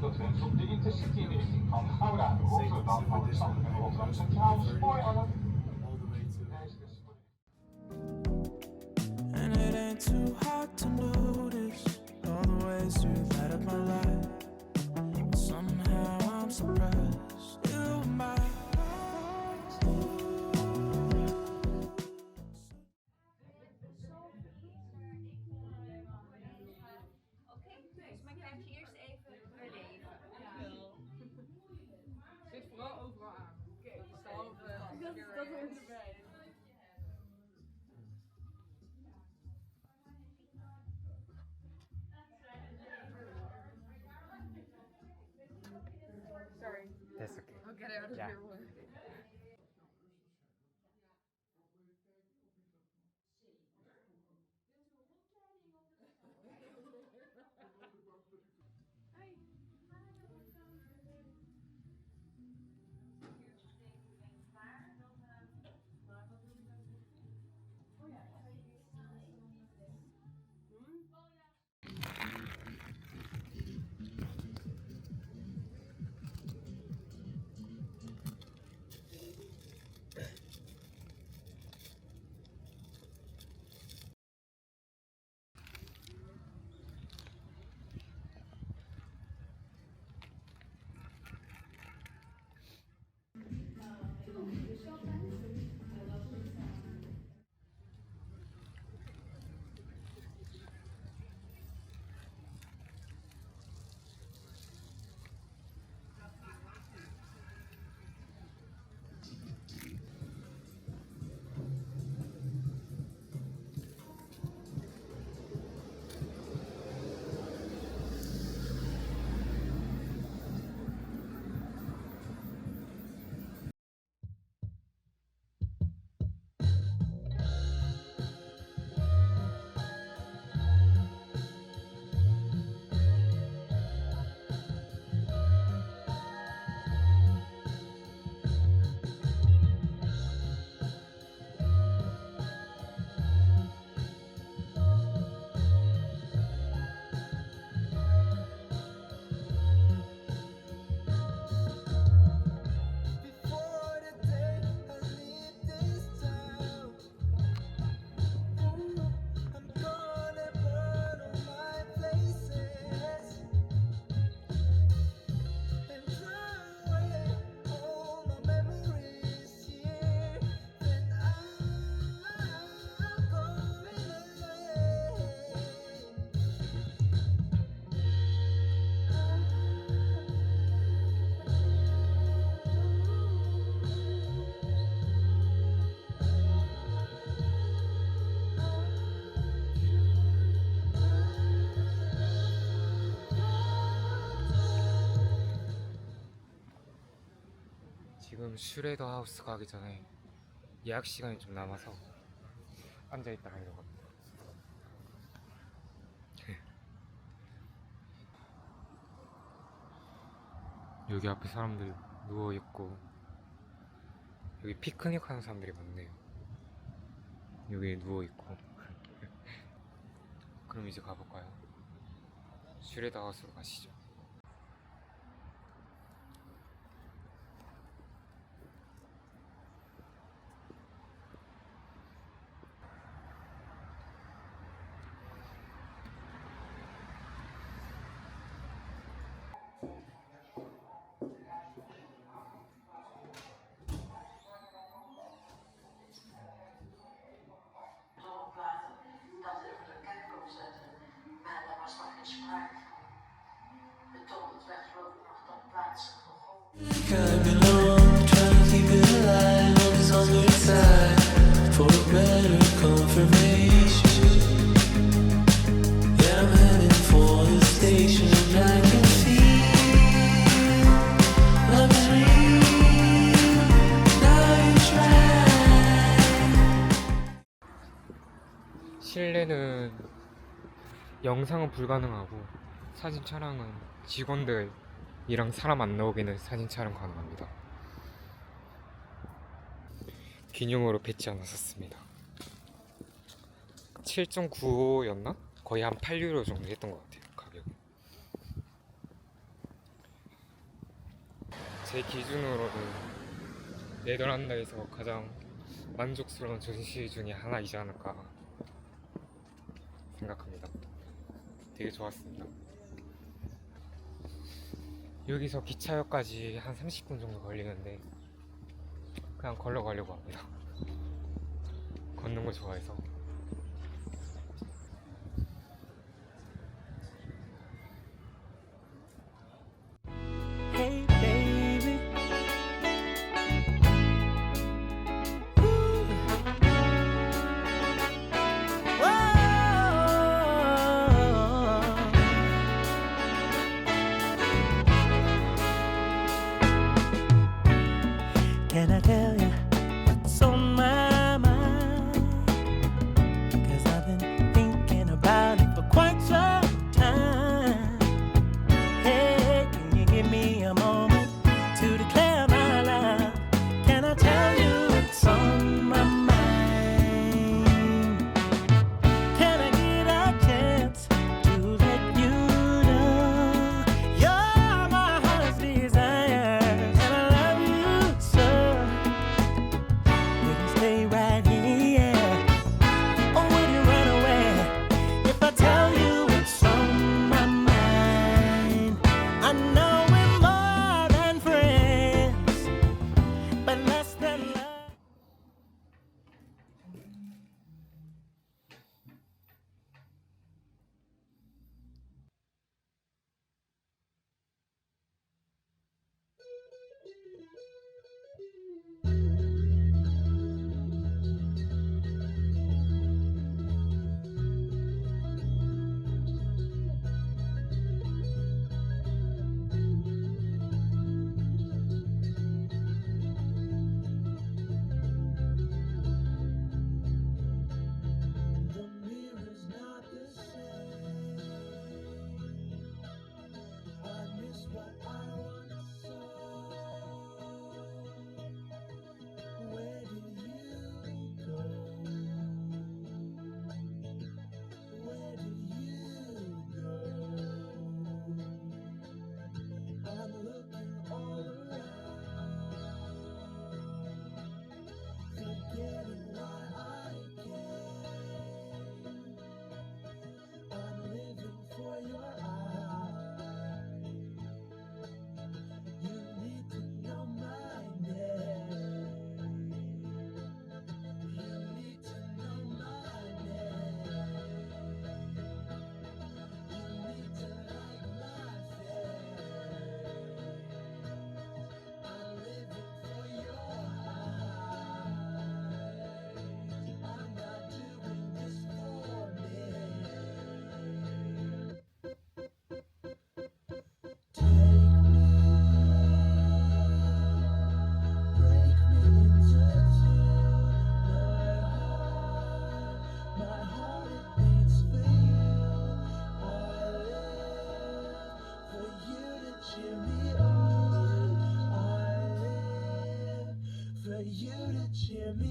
dat hun op de intercity in de richting van Gouda, Rotterdam, Amsterdam en Rotterdam Centraal spoor aan het reizigers. And it ain't too hard to notice all the ways you light up my life. But somehow I'm surprised you my Maar krijg je eerst even herleven. Zit vooral overal aan. Oké, dat is de halve. Dat hoort erbij. Sorry. That's okay. I'll get out of Yeah. here one. before the day I leave this town. Ooh, I'm gonna burn all my places and throw away all my memories here. Then I'm going away. 지금 슈레더 하우스 가기 전에 예약 시간이 좀 남아서 앉아있다 가려고 합니다. 여기 앞에 사람들 누워있고 여기 피크닉 하는 사람들이 많네요. 여기 누워있고 그럼 이제 가볼까요? 슈레더 하우스로 가시죠. Dat er de kerk kon zetten, maar daar was nog geen sprake van. De tocht werd geloof ik nog tot plaatsen gegoten. Can't be long, trying to keep it alive. Always on the side for a better confirmation. Yeah, I'm heading for the station. I can feel love is real. Now you try. 실내는 영상은 불가능하고 사진 촬영은 직원들이랑 사람 안 나오게는 사진 촬영 가능합니다. 기념으로 배지 하나 샀습니다. 7.95였나? 거의 한 8유로 정도 했던 것 같아요, 가격이. 제 기준으로는 네덜란드에서 가장 만족스러운 전시 중에 하나이지 않을까 생각합니다. 되게 좋았습니다. 여기서 기차역까지 한 30분 정도 걸리는데 그냥 걸어가려고 합니다. 걷는 거 좋아해서. Hey baby, ooh. Whoa. Can I tell you what's on my mind? 'Cause I've been thinking about it for quite some time. Hey, can you give me a moment to declare my love? Can I tell you what's on my mind? Can I get a chance to let you know you're my heart's desire, and I love you so? Will you stay right here, or will you run away if I tell you what's on my mind? I know we're more than friends, but less than love. The mirror's not the same. I miss what I once saw. Where did you go? Where did you go? I'm looking all around, forgetting why I came. I'm living for your eyes. You need to know my name. You need to know my name. You need to like my face. I'm living for your eyes. I'm not doing this for me. Take me, break me into two. My heart it beats for you. I live for you to cheer me on. I live for you to cheer me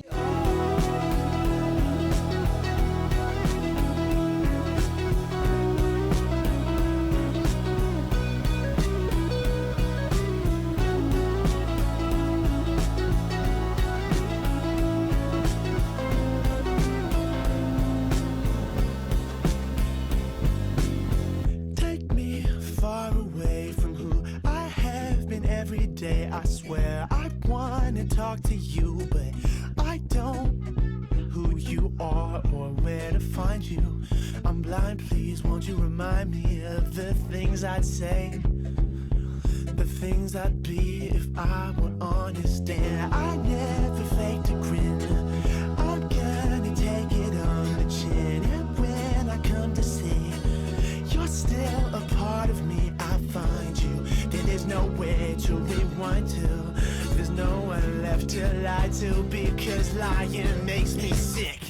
Take me far away from who I have been every day. I swear I want to talk to you, but I don't. Who you are or where to find you. I'm blind, please won't you remind me of the things I'd say, the things I'd be if I were honest. And I never faked a grin. I'm gonna take it on the chin. And when I come to see you're still a part of me, I find you, then there's no way to rewind to. There's no one left to lie to, because lying makes me sick.